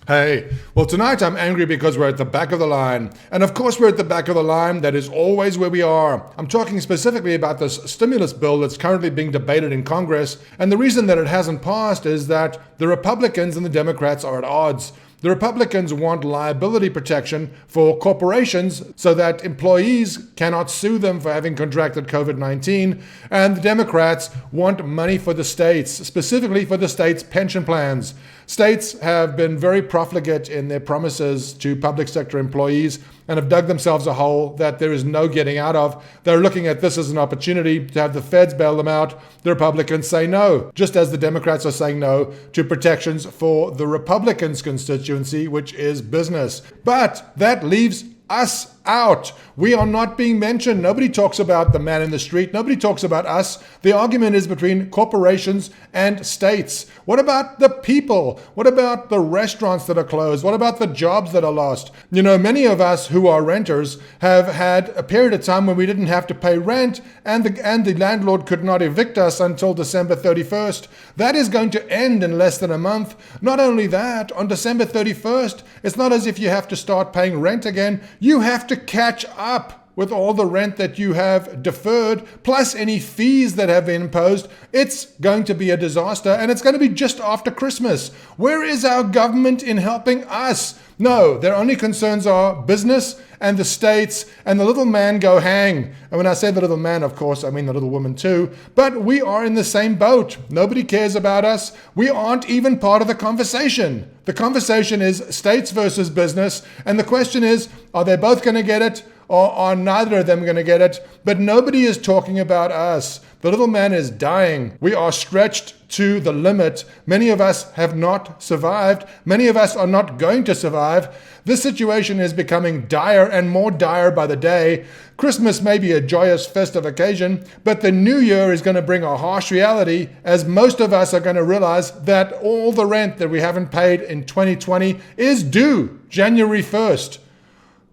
Hey, well, tonight I'm angry because we're at the back of the line. And of course, we're at the back of the line. That is always where we are. I'm talking specifically about this stimulus bill that's currently being debated in Congress. And the reason that it hasn't passed is that the Republicans and the Democrats are at odds. The Republicans want liability protection for corporations so that employees cannot sue them for having contracted COVID-19. And the Democrats want money for the states, specifically for the states' pension plans. States have been very profligate in their promises to public sector employees and have dug themselves a hole that there is no getting out of. They're looking at this as an opportunity to have the feds bail them out. The Republicans say no, just as the Democrats are saying no to protections for the Republicans' constituency, which is business. But that leaves us out. We are not being mentioned. Nobody talks about the man in the street. Nobody talks about us. The argument is between corporations and states. What about the people? What about the restaurants that are closed? What about the jobs that are lost? You know, many of us who are renters have had a period of time when we didn't have to pay rent and the landlord could not evict us until December 31st. That is going to end in less than a month. Not only that, on December 31st, it's not as if you have to start paying rent again. You have to catch up with all the rent that you have deferred, plus any fees that have been imposed. It's going to be a disaster, and it's going to be just after Christmas. Where is our government in helping us? No, their only concerns are business and the states, and the little man go hang. And when I say the little man, of course, I mean the little woman too. But we are in the same boat. Nobody cares about us. We aren't even part of the conversation. The conversation is states versus business, and the question is, are they both going to get it? Or are neither of them going to get it? But nobody is talking about us. The little man is dying. We are stretched to the limit. Many of us have not survived. Many of us are not going to survive. This situation is becoming dire and more dire by the day. Christmas may be a joyous festive occasion, but the new year is going to bring a harsh reality, as most of us are going to realize that all the rent that we haven't paid in 2020 is due January 1st.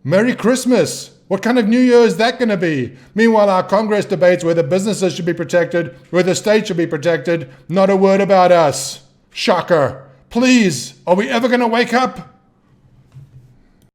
Merry Christmas! What kind of New Year is that going to be? Meanwhile, our Congress debates whether businesses should be protected, whether states should be protected. Not a word about us. Shocker. Please, are we ever going to wake up?